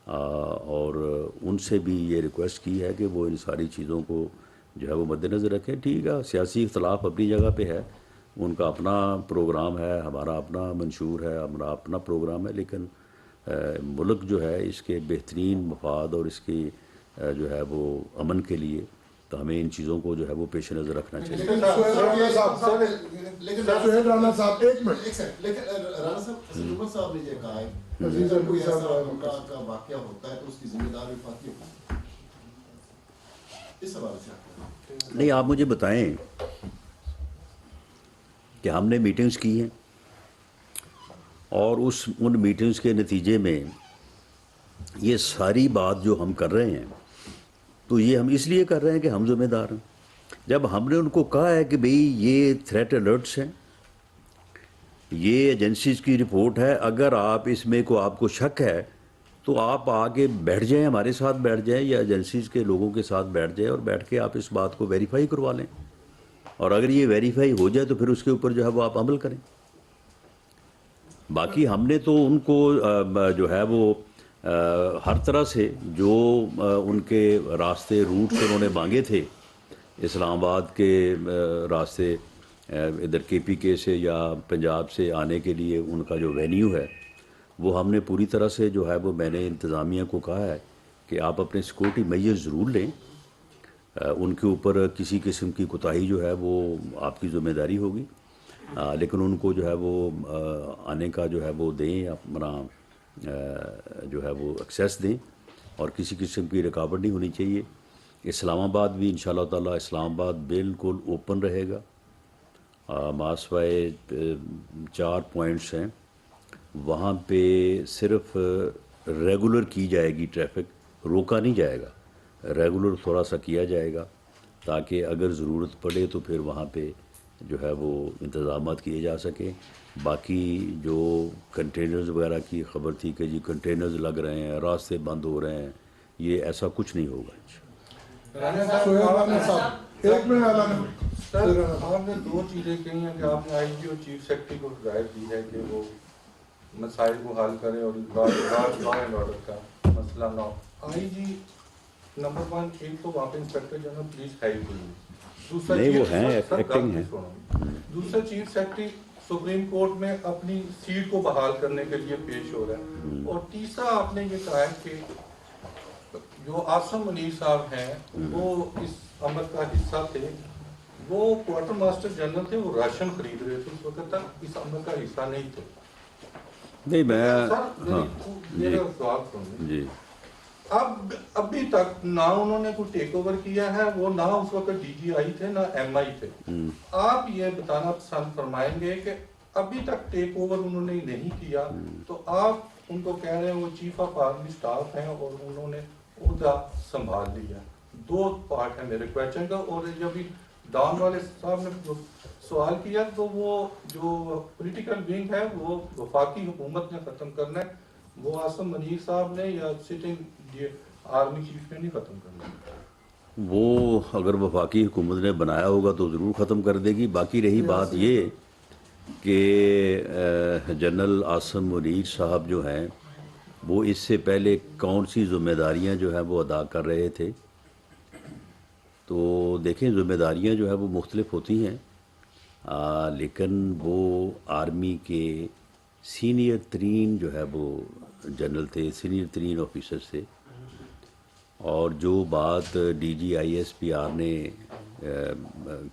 اور ان سے بھی یہ ریکویسٹ کی ہے کہ وہ ان ساری چیزوں کو جو ہے وہ مد نظر رکھیں. ٹھیک ہے، سیاسی اختلاف اپنی جگہ پہ ہے، ان کا اپنا پروگرام ہے، ہمارا اپنا منشور ہے، ہمارا اپنا پروگرام ہے، لیکن ملک جو ہے اس کے بہترین مفاد اور اس کی جو ہے وہ امن کے لیے تو ہمیں ان چیزوں کو جو ہے وہ پیش نظر رکھنا چاہیے. لیکن سہیل رانا صاحب ایک منٹ، لیکن رانا صاحب اسد عمر صاحب نے یہ کہا ہے عزیز کہ کوئی صاحب ایسا حملہ کا واقعہ ہوتا ہے تو اس کی ذمہ دار وفاقی حکومت. اس حوالے سے آپ نہیں، آپ مجھے بتائیں کہ ہم نے میٹنگز کی ہیں، اور ان میٹنگز کے نتیجے میں یہ ساری بات جو ہم کر رہے ہیں تو یہ ہم اس لیے کر رہے ہیں کہ ہم ذمہ دار ہیں. جب ہم نے ان کو کہا ہے کہ بھئی یہ تھریٹ الرٹس ہیں، یہ ایجنسیز کی رپورٹ ہے، اگر آپ اس میں آپ کو شک ہے تو آپ آگے بیٹھ جائیں، ہمارے ساتھ بیٹھ جائیں یا ایجنسیز کے لوگوں کے ساتھ بیٹھ جائیں، اور بیٹھ کے آپ اس بات کو ویریفائی کروا لیں، اور اگر یہ ویریفائی ہو جائے تو پھر اس کے اوپر جو ہے وہ آپ عمل کریں. باقی ہم نے تو ان کو جو ہے وہ ہر طرح سے جو ان کے راستے روٹس انہوں نے مانگے تھے، اسلام آباد کے راستے ادھر کے پی کے سے یا پنجاب سے آنے کے لیے ان کا جو وینیو ہے وہ ہم نے پوری طرح سے جو ہے وہ میں نے انتظامیہ کو کہا ہے کہ آپ اپنے سیکورٹی میجر ضرور لیں، ان کے اوپر کسی قسم کی کوتاہی جو ہے وہ آپ کی ذمہ داری ہوگی، لیکن ان کو جو ہے وہ آنے کا جو ہے وہ دیں، اپنا جو ہے وہ ایکسیس دیں، اور کسی قسم کی رکاوٹ نہیں ہونی چاہیے. اسلام آباد بھی انشاءاللہ تعالی اسلام آباد بالکل اوپن رہے گا. ماسوائے 4 پوائنٹس ہیں، وہاں پہ صرف ریگولر کی جائے گی ٹریفک، روکا نہیں جائے گا، ریگولر تھوڑا سا کیا جائے گا تاکہ اگر ضرورت پڑے تو پھر وہاں پہ جو ہے وہ انتظامات کیے جا سکیں. باقی جو کنٹینرز وغیرہ کی خبر تھی کہ جی کنٹینرز لگ رہے ہیں، راستے بند ہو رہے ہیں، یہ ایسا کچھ نہیں ہوگا. سہیل رانا صاحب ایک منٹ آنا. سر آپ نے 2 چیزیں کہی ہیں کہ آپ نے آئی جی اور چیف سیکرٹری کو ہدایت دی ہے کہ وہ مسائل کو حل کریں اور لا اینڈ آرڈر کا مسئلہ نہ ہو. آئی جی نمبر 1 ایک تو وہاں پہ انسپیکٹر جنرل پولیس ہے ہی کوئی دوسرا نہیں، وہ چیف ہیں، سر ایکٹنگ ہیں. دوسرا چیف سیکرٹری سپریم کورٹ میں اپنی سیٹ کو بحال کرنے کے لیے پیش ہو رہا ہے. اور تیسرا آپ نے یہ کہا ہے کہ جو عاصم منیر صاحب ہیں وہ اس عمل کا حصہ تھے، وہ کوارٹر ماسٹر جنرل تھے، وہ راشن خرید رہے تھے، اس وقت تک اس عمل کا حصہ نہیں تھے. نہیں میں سر میرا سوال سنیں جی ابھی تک نہ انہوں نے کوئی ٹیک اوور کیا ہے، وہ نہ اس وقت ڈی جی آئی تھے نہ ایم آئی تھے. آپ یہ بتانا پسند فرمائیں گے کہ ابھی تک ٹیک اوور انہوں نے نہیں کیا تو آپ ان کو کہہ رہے ہیں وہ چیف آف آرمی سٹاف ہیں اور انہوں نے عہدہ سنبھال لیا. 2 پارٹ ہیں میرے کویشچن کا. اور جب ڈان والے صاحب نے جو سوال کیا تو وہ جو پولیٹیکل ونگ ہے وہ وفاقی حکومت نے ختم کرنا ہے، وہ عاصم منیر صاحب نے یا سٹنگ آرمی چیف نے نہیں ختم کرنا. وہ اگر وفاقی حکومت نے بنایا ہوگا تو ضرور ختم کر دے گی. باقی رہی بات یہ کہ جنرل عاصم منیر صاحب جو ہیں وہ اس سے پہلے کون سی ذمہ داریاں جو ہیں وہ ادا کر رہے تھے، تو دیکھیں ذمہ داریاں جو ہے وہ مختلف ہوتی ہیں، لیکن وہ آرمی کے سینئر ترین جو ہے وہ جنرل تھے، سینئر ترین آفیسرز تھے. اور جو بات D G I S P R نے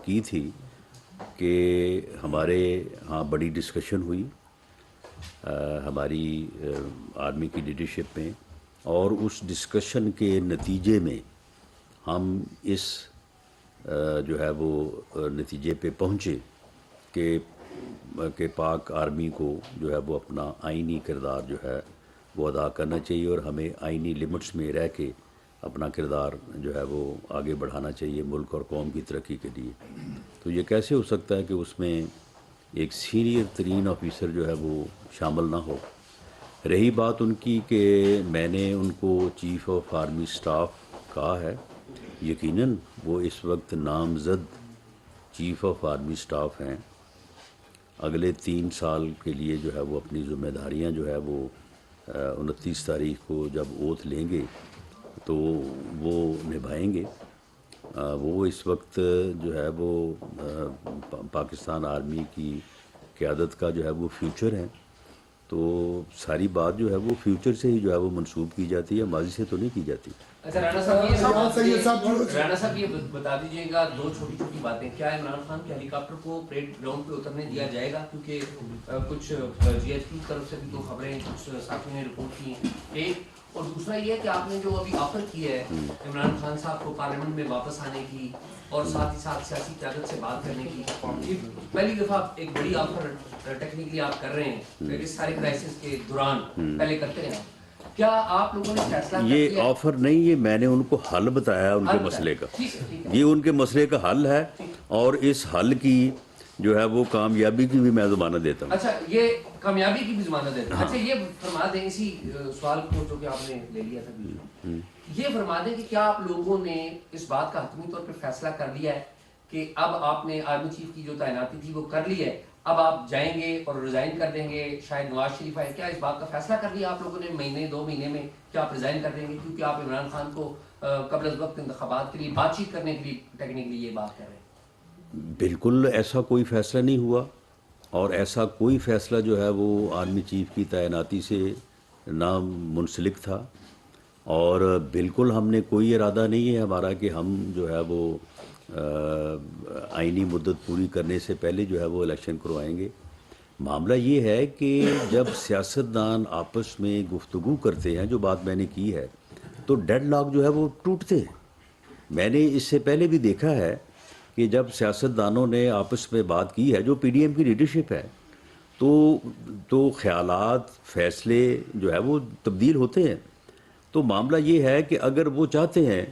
کی تھی کہ ہمارے ہاں بڑی ڈسکشن ہوئی ہماری آرمی کی لیڈرشپ میں، اور اس ڈسکشن کے نتیجے میں ہم اس جو ہے وہ نتیجے پہ پہنچے کہ پاک آرمی کو جو ہے وہ اپنا آئینی کردار جو ہے وہ ادا کرنا چاہیے، اور ہمیں آئینی لمٹس میں رہ کے اپنا کردار جو ہے وہ آگے بڑھانا چاہیے ملک اور قوم کی ترقی کے لیے۔ تو یہ کیسے ہو سکتا ہے کہ اس میں ایک سینئر ترین آفیسر جو ہے وہ شامل نہ ہو؟ رہی بات ان کی کہ میں نے ان کو چیف آف آرمی اسٹاف کہا ہے، یقیناً وہ اس وقت نامزد چیف آف آرمی اسٹاف ہیں۔ اگلے 3 سال کے لیے جو ہے وہ اپنی ذمہ داریاں جو ہے وہ 29 تاریخ کو جب اوتھ لیں گے تو وہ نبھائیں گے۔ وہ اس وقت جو ہے وہ پاکستان آرمی کی قیادت کا جو ہے وہ فیوچر ہے، تو ساری بات جو ہے وہ فیوچر سے ہی جو ہے وہ منسوب کی جاتی ہے، ماضی سے تو نہیں کی جاتی۔ اچھا رانا صاحب یہ بتا دیجیے گا 2 چھوٹی چھوٹی باتیں، کیا عمران خان کے ہیلی کاپٹر کو پریڈ گراؤنڈ پہ اترنے دیا جائے گا؟ کیونکہ کچھ جی ایچ کی طرف سے بھی 2 خبریں کچھ ساتھیوں نے رپورٹ کی ہیں، ایک، اور دوسرا یہ ہے کہ آپ نے جو ابھی آفر کی ہے عمران خان صاحب کو پارلیمنٹ میں واپس آنے کی اور ساتھ ہی ساتھ سیاسی قیادت سے بات کرنے کی، پہلی دفعہ ایک بڑی آفر ٹیکنیکلی آپ کر رہے ہیں اس سارے کرائسس کے دوران، پہلے کرتے ہیں آپ، کیا آپ لوگوں نے فیصلہ کر یہ لیا؟ آفر نہیں، یہ میں نے ان کو حل بتایا ان کے مسئلے کا، یہ ان کے مسئلے کا حل ہے، اور اس حل کی جو ہے وہ کامیابی کی بھی میں ضمانت دیتا ہوں۔ اچھا یہ کامیابی کی بھی ضمانت دیتا ہوں۔ اچھا یہ فرما دیں اسی سوال کو جو کہ آپ نے لے لیا تھا، یہ فرما دیں کہ کیا آپ لوگوں نے اس بات کا حتمی طور پہ فیصلہ کر لیا ہے کہ اب آپ نے آرمی چیف کی جو تعیناتی تھی وہ کر لی ہے، اب آپ جائیں گے اور ریزائن کر دیں گے، شاید نواز شریف آئے، کیا اس بات کا فیصلہ کر لیا آپ لوگوں نے مہینے 2 مہینے میں کیا آپ ریزائن کر دیں گے؟ کیونکہ آپ عمران خان کو قبل از وقت انتخابات کے لیے بات چیت کرنے کے لیے ٹیکنیکلی یہ بات کر رہے ہیں۔ بالکل ایسا کوئی فیصلہ نہیں ہوا، اور ایسا کوئی فیصلہ جو ہے وہ آرمی چیف کی تعیناتی سے نہ منسلک تھا، اور بالکل ہم نے کوئی ارادہ نہیں ہے ہمارا کہ ہم جو ہے وہ آئینی مدت پوری کرنے سے پہلے جو ہے وہ الیکشن کروائیں گے۔ معاملہ یہ ہے کہ جب سیاستدان آپس میں گفتگو کرتے ہیں، جو بات میں نے کی ہے، تو ڈیڈ لاک جو ہے وہ ٹوٹتے ہیں۔ میں نے اس سے پہلے بھی دیکھا ہے کہ جب سیاستدانوں نے آپس میں بات کی ہے، جو پی ڈی ایم کی لیڈرشپ ہے، تو خیالات، فیصلے جو ہے وہ تبدیل ہوتے ہیں۔ تو معاملہ یہ ہے کہ اگر وہ چاہتے ہیں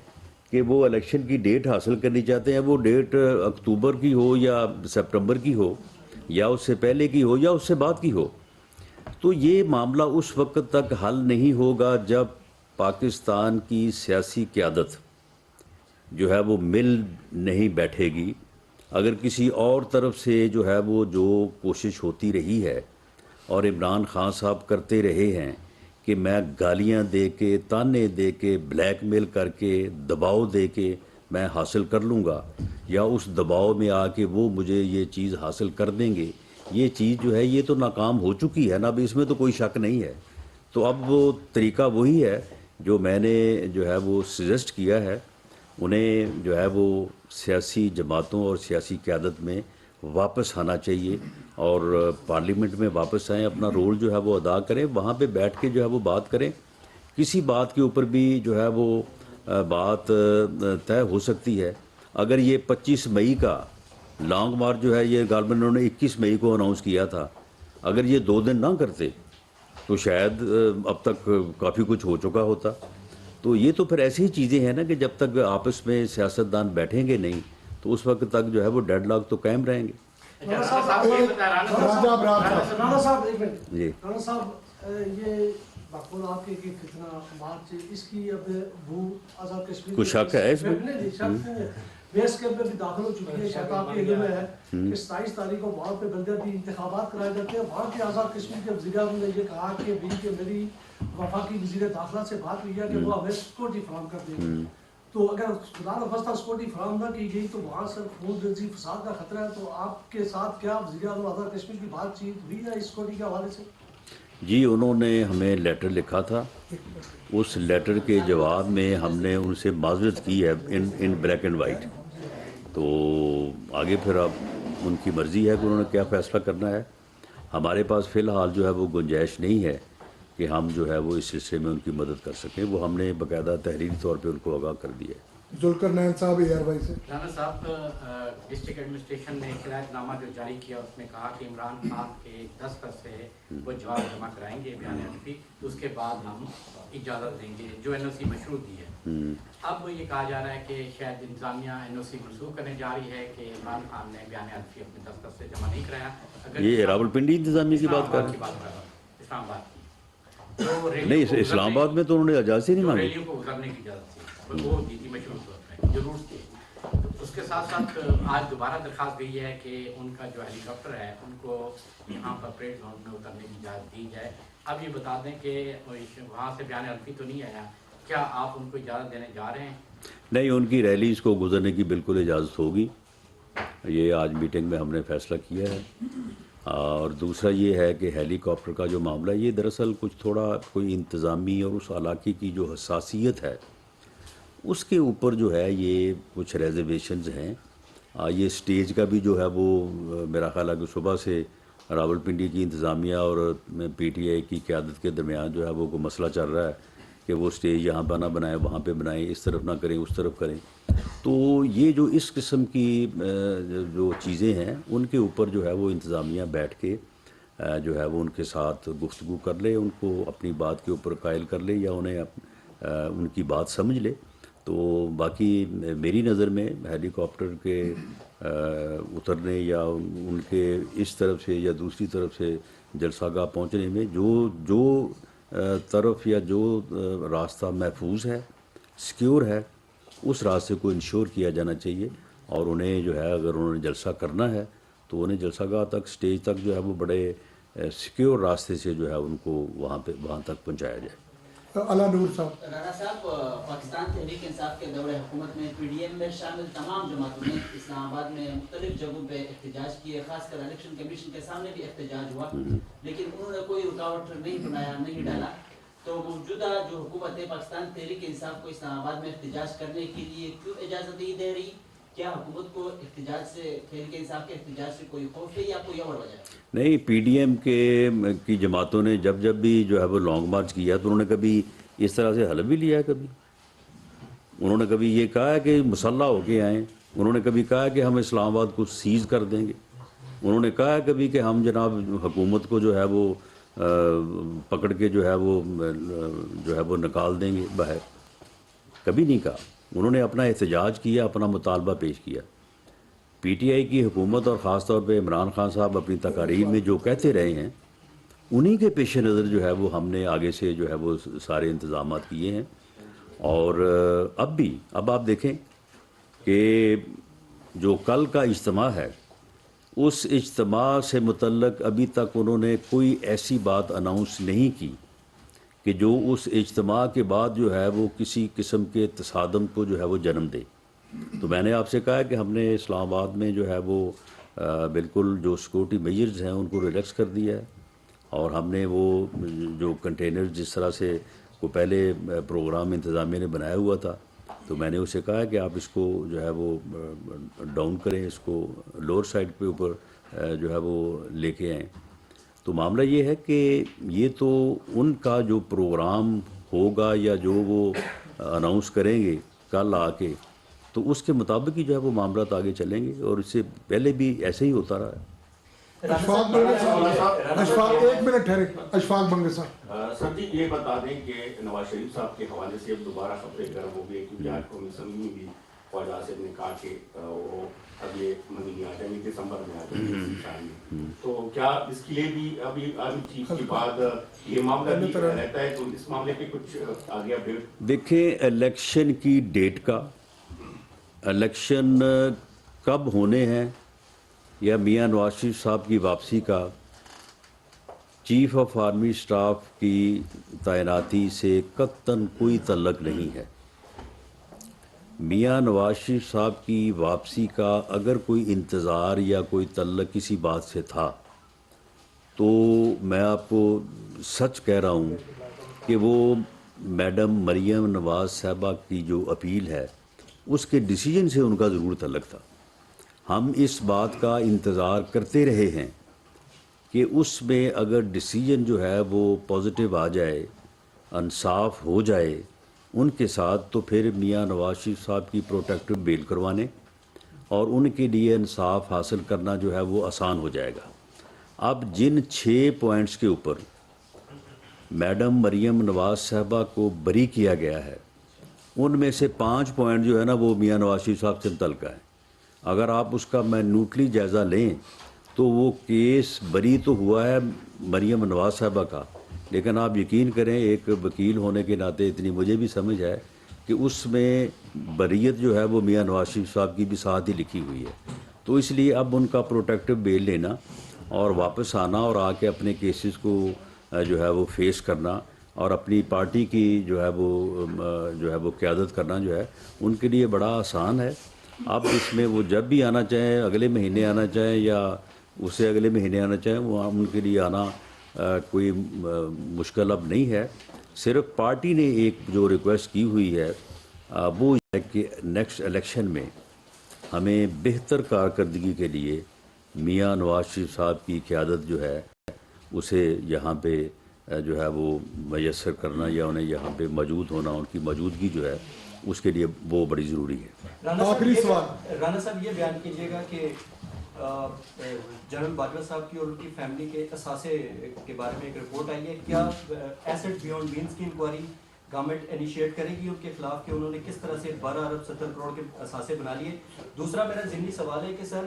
کہ وہ الیکشن کی ڈیٹ حاصل کرنی چاہتے ہیں، وہ ڈیٹ اکتوبر کی ہو یا سپٹمبر کی ہو یا اس سے پہلے کی ہو یا اس سے بعد کی ہو، تو یہ معاملہ اس وقت تک حل نہیں ہوگا جب پاکستان کی سیاسی قیادت جو ہے وہ مل نہیں بیٹھے گی۔ اگر کسی اور طرف سے جو ہے وہ جو کوشش ہوتی رہی ہے اور عمران خان صاحب کرتے رہے ہیں کہ میں گالیاں دے کے، تانے دے کے، بلیک میل کر کے، دباؤ دے کے میں حاصل کر لوں گا، یا اس دباؤ میں آ کے وہ مجھے یہ چیز حاصل کر دیں گے، یہ چیز جو ہے یہ تو ناکام ہو چکی ہے نا، اب اس میں تو کوئی شک نہیں ہے۔ تو اب وہ طریقہ وہی ہے جو میں نے جو ہے وہ سجیسٹ کیا ہے، انہیں جو ہے وہ سیاسی جماعتوں اور سیاسی قیادت میں واپس آنا چاہیے، اور پارلیمنٹ میں واپس آئیں، اپنا رول جو ہے وہ ادا کریں، وہاں پہ بیٹھ کے جو ہے وہ بات کریں۔ کسی بات کے اوپر بھی جو ہے وہ بات طے ہو سکتی ہے۔ اگر یہ 25 مئی کا لانگ مارچ جو ہے یہ غالباً انہوں نے 21 مئی کو اناؤنس کیا تھا، اگر یہ 2 دن نہ کرتے تو شاید اب تک کافی کچھ ہو چکا ہوتا۔ تو یہ تو پھر ایسی ہی چیزیں ہیں نا کہ جب تک آپس میں سیاستدان بیٹھیں گے نہیں تو اس وقت تک جو ہے وہ ڈیڈ لاک تو قائم رہیں گے۔ رانا صاحب ایک منٹ، جی رانا صاحب یہ بقول آپ کے کہ کتنا مارچ اس کی اب وہ آزاد کشمیر کچھ شک ہے اس میں؟ نہیں، شک بیس کیمپ میں بھی داخل ہو چکی ہے، شاید آپ کے علم میں ہے کہ 27 تاریخ کو وہاں پہ بلدیاتی انتخابات کرائے جاتے ہیں۔ وہاں کے آزاد کشمیر کے وزیر اعظم نے یہ کہا کہ میری وفاقی وزیر داخلہ سے بات ہوئی ہے کہ وہ ہمیں سیکورٹی فراہم کر دیں گے۔ تو اگر خدا نخواستہ سیکورٹی فراہم نہ کی گئی تو وہاں سے خون ریزی فساد کا خطرہ ہے۔ تو آپ کے ساتھ کیا وزیر اعظم آزاد کشمیر کی بات چیت ہوئی ہے اس سیکورٹی کے حوالے سے؟ جی، انہوں نے ہمیں لیٹر لکھا تھا، اس لیٹر کے جواب میں ہم نے ان سے معذرت کی ہے ان بلیک اینڈ وائٹ۔ تو آگے پھر اب ان کی مرضی ہے کہ انہوں نے کیا فیصلہ کرنا ہے، ہمارے پاس فی الحال جو ہے وہ گنجائش نہیں ہے کہ ہم جو ہے وہ اس سلسلے میں ان کی مدد کر سکیں. وہ ہم نے باقاعدہ تحریری طور پہ ان کو آگاہ کر دیا ہے. ذوالفقار نین صاحب ایئر وائی سے. رانا صاحب ڈسٹرکٹ ایڈمنسٹریشن نے ہدایت نامہ جو جاری کیا اس میں کہا کہ عمران خان کے دستخط سے وہ جواب جمع کرائیں گے بیان حلفی, تو اس کے بعد ہم اجازت دیں گے جو NOC مشروط دی ہے. اب یہ کہا جا رہا ہے کہ شاید انتظامیہ NOC منسوخ کرنے جا رہی ہے کہ عمران خان نے بیان حلفی اپنے دستخط سے جمع نہیں کرایا. یہ راولپنڈی انتظامیہ کی بات کر رہے ہیں؟ اسلام آباد کی نہیں, اسلام آباد میں تو انہوں نے اجازت ہی نہیں مانگی. ریلیوں کو گزرنے کی اجازت تھی, وہ دی تھی مشروط طور پہ, ضرور تھی. اس کے ساتھ ساتھ آج دوبارہ درخواست گئی ہے کہ ان کا جو ہیلی کاپٹر ہے ان کو یہاں پر پریڈ گراؤنڈ میں اترنے کی اجازت دی جائے. اب یہ بتا دیں کہ وہاں سے بیان حلفی تو نہیں آیا, کیا آپ ان کو اجازت دینے جا رہے ہیں؟ نہیں, ان کی ریلیز کو گزرنے کی بالکل اجازت ہوگی. یہ آج میٹنگ میں ہم نے فیصلہ کیا ہے. اور دوسرا یہ ہے کہ ہیلی کاپٹر کا جو معاملہ ہے یہ دراصل کچھ تھوڑا کوئی انتظامی اور اس علاقے کی جو حساسیت ہے اس کے اوپر جو ہے یہ کچھ ریزرویشنز ہیں. یہ سٹیج کا بھی جو ہے وہ میرا خیال ہے کہ صبح سے راولپنڈی کی انتظامیہ اور PTI کی قیادت کے درمیان جو ہے وہ کوئی مسئلہ چل رہا ہے کہ وہ سٹیج یہاں پہ نہ بنائیں, وہاں پہ بنائیں, اس طرف نہ کریں, اس طرف کریں. تو یہ جو اس قسم کی جو چیزیں ہیں ان کے اوپر جو ہے وہ انتظامیہ بیٹھ کے جو ہے وہ ان کے ساتھ گفتگو کر لے, ان کو اپنی بات کے اوپر قائل کر لے یا انہیں ان کی بات سمجھ لے. تو باقی میری نظر میں ہیلی کاپٹر کے اترنے یا ان کے اس طرف سے یا دوسری طرف سے جلسہ گاہ پہنچنے میں جو طرف یا جو راستہ محفوظ ہے, سیکیور ہے, اس راستے کو انشور کیا جانا چاہیے. اور انہیں جو ہے اگر انہوں نے جلسہ کرنا ہے تو انہیں جلسہ گاہ تک, سٹیج تک جو ہے وہ بڑے سیکیور راستے سے جو ہے ان کو وہاں تک پہنچایا جائے. علا نور صاحب. رانا صاحب, پاکستان تحریک انصاف کے دور حکومت میں PDM میں شامل تمام جماعتوں نے اسلام آباد میں مختلف جگہوں پہ احتجاج کیے, خاص کر الیکشن کمیشن کے سامنے بھی احتجاج ہوا, لیکن انہوں نے کوئی رکاوٹ نہیں بنایا, نہیں ڈالا. تو موجودہ جو حکومت ہے پاکستان تحریک انصاف کو اسلام آباد میں احتجاج کرنے کے لیے کیوں اجازت نہیں دے رہی؟ کیا حکومت کو احتجاج سے, تحریک انصاف کے احتجاج سے کوئی خوف ہے یا کوئی اور وجہ ہے؟ نہیں, PDM کی جماعتوں نے جب بھی جو ہے وہ لانگ مارچ کیا تو انہوں نے کبھی اس طرح سے حلف بھی لیا ہے. کبھی انہوں نے کبھی یہ کہا ہے کہ مسلح ہو کے آئیں, انہوں نے کبھی کہا ہے کہ ہم اسلام آباد کو سیز کر دیں گے, انہوں نے کہا ہے کبھی کہ ہم جناب حکومت کو جو ہے وہ پکڑ کے جو ہے وہ نکال دیں گے باہر. کبھی نہیں کہا. انہوں نے اپنا احتجاج کیا, اپنا مطالبہ پیش کیا. PTI کی حکومت اور خاص طور پہ عمران خان صاحب اپنی تقاریر میں جو کہتے رہے ہیں انہی کے پیش نظر جو ہے وہ ہم نے آگے سے جو ہے وہ سارے انتظامات کیے ہیں. اور اب آپ دیکھیں کہ جو کل کا اجتماع ہے اس اجتماع سے متعلق ابھی تک انہوں نے کوئی ایسی بات اناؤنس نہیں کی کہ جو اس اجتماع کے بعد جو ہے وہ کسی قسم کے تصادم کو جو ہے وہ جنم دے. تو میں نے آپ سے کہا کہ ہم نے اسلام آباد میں جو ہے وہ بالکل جو سیکورٹی میجرز ہیں ان کو ریلیکس کر دیا ہے, اور ہم نے وہ جو کنٹینر جس طرح سے کو پہلے پروگرام انتظامیہ نے بنایا ہوا تھا تو میں نے اسے کہا کہ آپ اس کو جو ہے وہ ڈاؤن کریں, اس کو لوور سائڈ پہ اوپر جو ہے وہ لے کے آئیں. تو معاملہ یہ ہے کہ یہ تو ان کا جو پروگرام ہوگا یا جو وہ اناؤنس کریں گے کل آ کے تو اس کے مطابق ہی جو ہے وہ معاملات آگے چلیں گے, اور اس سے پہلے بھی ایسے ہی ہوتا رہا ہے. اشفاق ایک منٹ ٹھہرے. اشفاق بنگے صاحب. سر جی یہ بتا دیں کہ نواز شریف صاحب کے حوالے سے اب دوبارہ خبریں گرم ہو گئی کیونکہ آج قومی اسمبلی میں بھی خواجہ آصف نے کہا کہ وہ اب یہ مہینے آ جائیں گے, دسمبر میں آ جائیں گے. تو کیا اس کے لیے بھی ابھی آرمی چیف کے بعد یہ معاملہ بھی رہتا ہے, تو اس معاملے پہ کچھ آگے اپڈیٹ؟ دیکھیں, الیکشن کی ڈیٹ کا, الیکشن کب ہونے ہیں یا میاں نواز شریف صاحب کی واپسی کا چیف آف آرمی اسٹاف کی تعیناتی سے قطعاً کوئی تعلق نہیں ہے. میاں نواز شریف صاحب کی واپسی کا اگر کوئی انتظار یا کوئی تعلق کسی بات سے تھا تو میں آپ کو سچ کہہ رہا ہوں کہ وہ میڈم مریم نواز صاحبہ کی جو اپیل ہے اس کے ڈیسیجن سے ان کا ضرور تعلق تھا. ہم اس بات کا انتظار کرتے رہے ہیں کہ اس میں اگر ڈیسیجن جو ہے وہ پازیٹیو آ جائے، انصاف ہو جائے ان کے ساتھ، تو پھر میاں نواز شریف صاحب کی پروٹیکٹیو بیل کروانے اور ان کے لیے انصاف حاصل کرنا جو ہے وہ آسان ہو جائے گا۔ اب جن 6 پوائنٹس کے اوپر میڈم مریم نواز صاحبہ کو بری کیا گیا ہے، ان میں سے 5 پوائنٹ جو ہے نا وہ میاں نواز شریف صاحب سے متعلقہ ہے۔ اگر آپ اس کا منوٹلی جائزہ لیں تو وہ کیس بری تو ہوا ہے مریم نواز صاحبہ کا، لیکن آپ یقین کریں ایک وکیل ہونے کے ناطے اتنی مجھے بھی سمجھ ہے کہ اس میں بریت جو ہے وہ میاں نواز شریف صاحب کی بھی ساتھ ہی لکھی ہوئی ہے۔ تو اس لیے اب ان کا پروٹیکٹیو بیل لینا اور واپس آنا اور آ کے اپنے کیسز کو جو ہے وہ فیس کرنا اور اپنی پارٹی کی جو ہے وہ قیادت کرنا جو ہے ان کے لیے بڑا آسان ہے۔ اب اس میں وہ جب بھی آنا چاہیں، اگلے مہینے آنا چاہیں یا اسے اگلے مہینے آنا چاہیں، وہ ان کے لیے آنا کوئی مشکل اب نہیں ہے۔ صرف پارٹی نے ایک جو ریکویسٹ کی ہوئی ہے وہ یہ ہے کہ نیکسٹ الیکشن میں ہمیں بہتر کارکردگی کے لیے میاں نواز شریف صاحب کی قیادت جو ہے اسے یہاں پہ جو ہے وہ میسر کرنا یا انہیں یہاں پہ موجود ہونا، ان کی موجودگی جو ہے اس کے لیے وہ بڑی ضروری ہے۔ آخری سوال رانا صاحب یہ بیان کیجیے گا کہ جنرل باجوہ صاحب کی اور ان کی فیملی کے اثاثے کے بارے میں ایک رپورٹ آئی ہے، کیا ایسٹ بیونڈ مینز کی انکوائری گورنمنٹ انیشیٹ کرے گی ان کے خلاف کہ انہوں نے کس طرح سے 12 ارب 70 کروڑ کے اثاثے بنا لیے؟ دوسرا میرا ضمنی سوال ہے کہ سر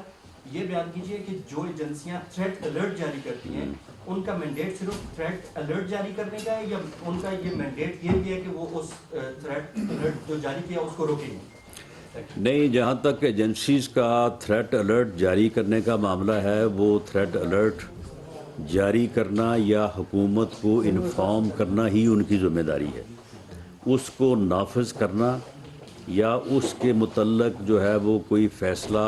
یہ بیان کیجیے کہ جو ایجنسیاں تھریٹ الرٹ جاری کرتی ہیں ان کا مینڈیٹ صرف تھریٹ الرٹ جاری کرنے کا ہے یا ان کا یہ مینڈیٹ یہ بھی ہے کہ وہ اس تھریٹ الرٹ جو جاری کیا اس کو روکیں گے؟ نہیں، جہاں تک ایجنسیز کا تھریٹ الرٹ جاری کرنے کا معاملہ ہے، وہ تھریٹ الرٹ جاری کرنا یا حکومت کو انفارم کرنا ہی ان کی ذمہ داری ہے۔ اس کو نافذ کرنا یا اس کے متعلق جو ہے وہ کوئی فیصلہ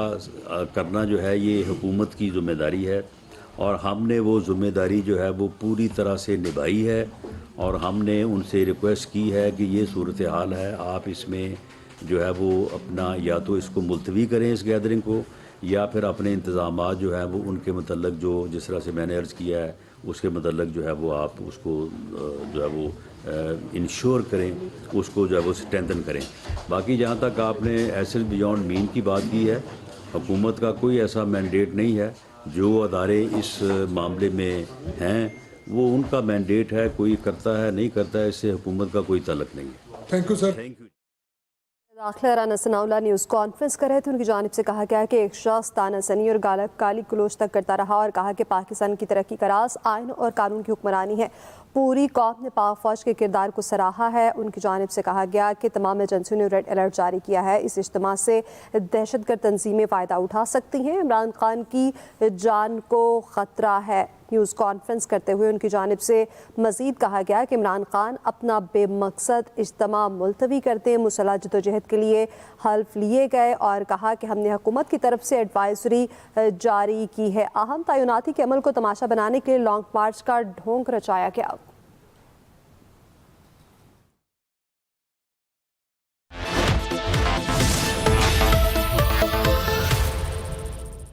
کرنا جو ہے یہ حکومت کی ذمہ داری ہے، اور ہم نے وہ ذمہ داری جو ہے وہ پوری طرح سے نبھائی ہے، اور ہم نے ان سے ریکویسٹ کی ہے کہ یہ صورتحال ہے، آپ اس میں جو ہے وہ اپنا یا تو اس کو ملتوی کریں اس گیدرنگ کو، یا پھر اپنے انتظامات جو ہیں وہ ان کے متعلق جو جس طرح سے میں نے عرض کیا ہے اس کے متعلق جو ہے وہ آپ اس کو جو ہے وہ انشور کریں، اس کو جو ہے وہ اسٹرینتھن کریں۔ باقی جہاں تک آپ نے ایسٹ بیونڈ مین کی بات کی ہے، حکومت کا کوئی ایسا مینڈیٹ نہیں ہے۔ جو ادارے اس معاملے میں ہیں وہ ان کا مینڈیٹ ہے، کوئی کرتا ہے نہیں کرتا ہے، اس سے حکومت کا کوئی تعلق نہیں ہے۔ Thank you sir. Thank you. داخلہ رانا ثناء اللہ نیوز کانفرنس کر رہے تھے، ان کی جانب سے کہا گیا کہ ایک شخص تانا زنی اور گالی گلوچ تک کرتا رہا اور کہا کہ پاکستان کی ترقی کا راز آئین اور قانون کی حکمرانی ہے۔ پوری قوم نے پاک فوج کے کردار کو سراہا ہے۔ ان کی جانب سے کہا گیا کہ تمام ایجنسیوں نے ریڈ الرٹ جاری کیا ہے، اس اجتماع سے دہشت گرد تنظیمیں فائدہ اٹھا سکتی ہیں، عمران خان کی جان کو خطرہ ہے۔ نیوز کانفرنس کرتے ہوئے ان کی جانب سے مزید کہا گیا کہ عمران خان اپنا بے مقصد اجتماع ملتوی کرتے، مسلح جدوجہد کے لیے حلف لیے گئے، اور کہا کہ ہم نے حکومت کی طرف سے ایڈوائزری جاری کی ہے۔ اہم تعیناتی کے عمل کو تماشا بنانے کے لیے لانگ مارچ کا ڈھونگ رچایا گیا۔